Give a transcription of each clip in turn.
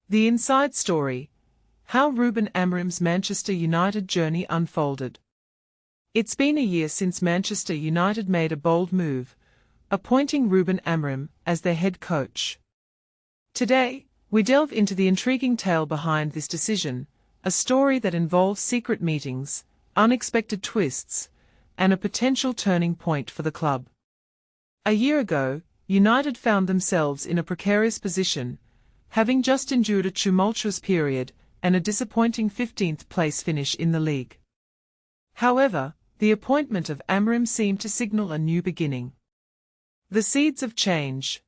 The Inside Story: How Ruben Amorim's Manchester United journey unfolded. It's been a year since Manchester United made a bold move, appointing Ruben Amorim as their head coach. Today, we delve into the intriguing tale behind this decision, a story that involves secret meetings, unexpected twists, and a potential turning point for the club. A year ago, United found themselves in a precarious position, having just endured a tumultuous period and a disappointing 15th place finish in the league. However, the appointment of Amorim seemed to signal a new beginning. The seeds of change.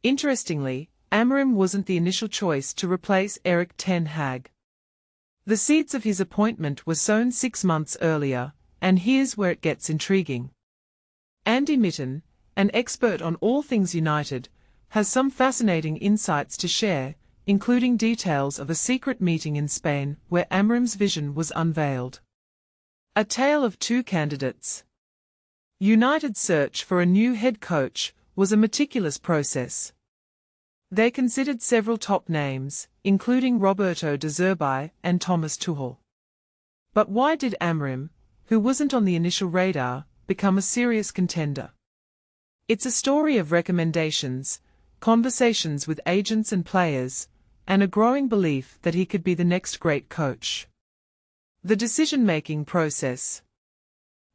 Interestingly, Amorim wasn't the initial choice to replace Erik ten Hag. The seeds of his appointment were sown 6 months earlier, and here's where it gets intriguing. Andy Mitten, an expert on all things United, has some fascinating insights to share, including details of a secret meeting in Spain where Amorim's vision was unveiled. A tale of two candidates. United's search for a new head coach was a meticulous process. They considered several top names, including Roberto De Zerbi and Thomas Tuchel. But why did Amorim, who wasn't on the initial radar, become a serious contender? It's a story of recommendations, conversations with agents and players, and a growing belief that he could be the next great coach. The decision-making process.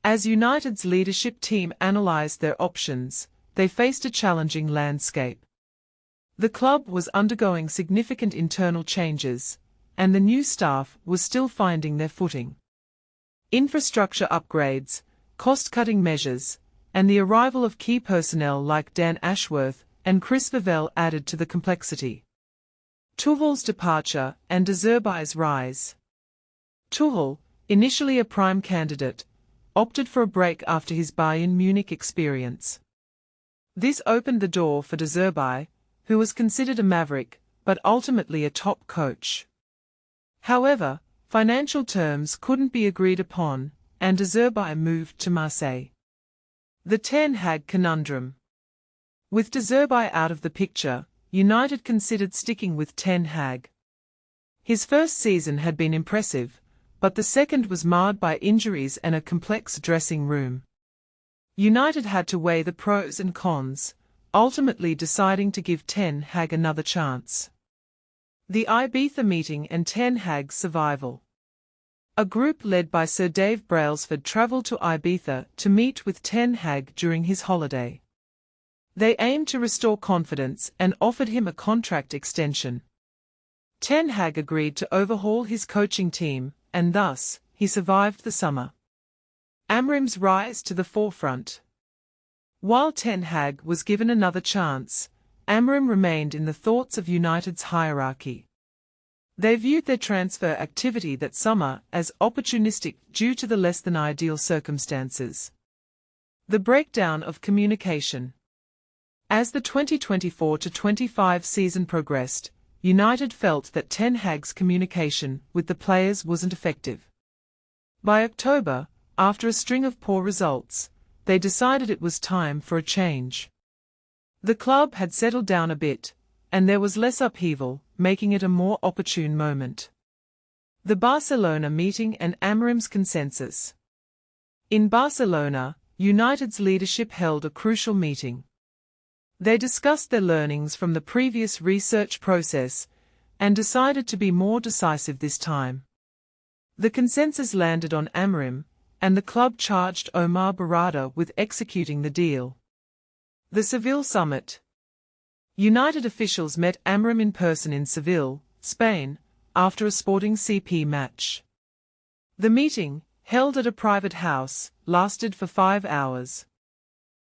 As United's leadership team analysed their options, they faced a challenging landscape. The club was undergoing significant internal changes, and the new staff was still finding their footing. Infrastructure upgrades, cost-cutting measures, and the arrival of key personnel like Dan Ashworth and Chris Vavell added to the complexity. Tuchel's departure and De Zerbi's rise. Tuchel, initially a prime candidate, opted for a break after his Bayern Munich experience. This opened the door for De Zerbi, who was considered a maverick, but ultimately a top coach. However, financial terms couldn't be agreed upon, and De Zerbi moved to Marseille. The Ten Hag conundrum. With De Zerbi out of the picture, United considered sticking with Ten Hag. His first season had been impressive, but the second was marred by injuries and a complex dressing room. United had to weigh the pros and cons, ultimately deciding to give Ten Hag another chance. The Ibiza meeting and Ten Hag's survival. A group led by Sir Dave Brailsford travelled to Ibiza to meet with Ten Hag during his holiday. They aimed to restore confidence and offered him a contract extension. Ten Hag agreed to overhaul his coaching team, and thus, he survived the summer. Amorim's rise to the forefront. While Ten Hag was given another chance, Amorim remained in the thoughts of United's hierarchy. They viewed their transfer activity that summer as opportunistic due to the less-than-ideal circumstances. The breakdown of communication. As the 2024-25 season progressed, United felt that Ten Hag's communication with the players wasn't effective. By October, after a string of poor results, they decided it was time for a change. The club had settled down a bit, and there was less upheaval, making it a more opportune moment. The Barcelona meeting and Amorim's consensus. In Barcelona, United's leadership held a crucial meeting. They discussed their learnings from the previous research process and decided to be more decisive this time. The consensus landed on Amorim, and the club charged Omar Barada with executing the deal. The Seville Summit. United officials met Amorim in person in Seville, Spain, after a Sporting CP match. The meeting, held at a private house, lasted for 5 hours.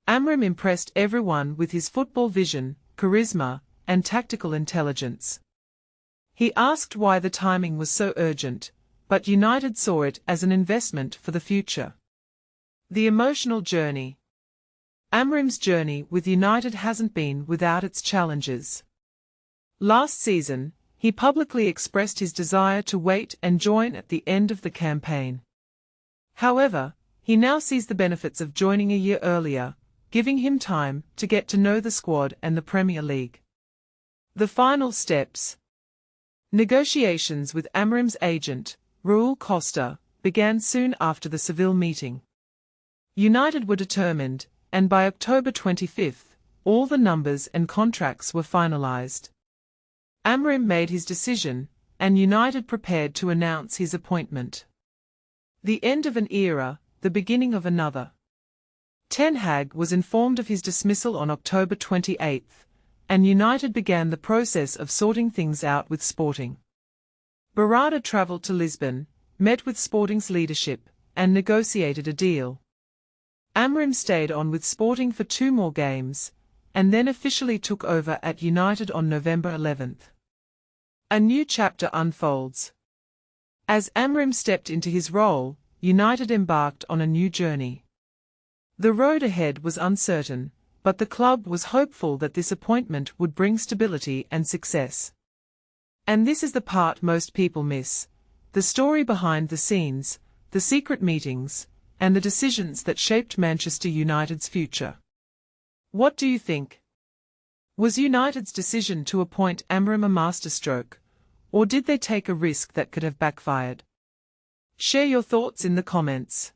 Amorim impressed everyone with his football vision, charisma, and tactical intelligence. He asked why the timing was so urgent, but United saw it as an investment for the future. The emotional journey. Amorim's journey with United hasn't been without its challenges. Last season, he publicly expressed his desire to wait and join at the end of the campaign. However, he now sees the benefits of joining a year earlier, giving him time to get to know the squad and the Premier League. The final steps. Negotiations with Amorim's agent, Raul Costa, began soon after the Seville meeting. United were determined, and by October 25, all the numbers and contracts were finalised. Amorim made his decision, and United prepared to announce his appointment. The end of an era, the beginning of another. Ten Hag was informed of his dismissal on October 28, and United began the process of sorting things out with Sporting. Berardi travelled to Lisbon, met with Sporting's leadership, and negotiated a deal. Amorim stayed on with Sporting for 2 more games, and then officially took over at United on November 11. A new chapter unfolds. As Amorim stepped into his role, United embarked on a new journey. The road ahead was uncertain, but the club was hopeful that this appointment would bring stability and success. And this is the part most people miss: the story behind the scenes, the secret meetings, and the decisions that shaped Manchester United's future. What do you think? Was United's decision to appoint Amorim a masterstroke, or did they take a risk that could have backfired? Share your thoughts in the comments.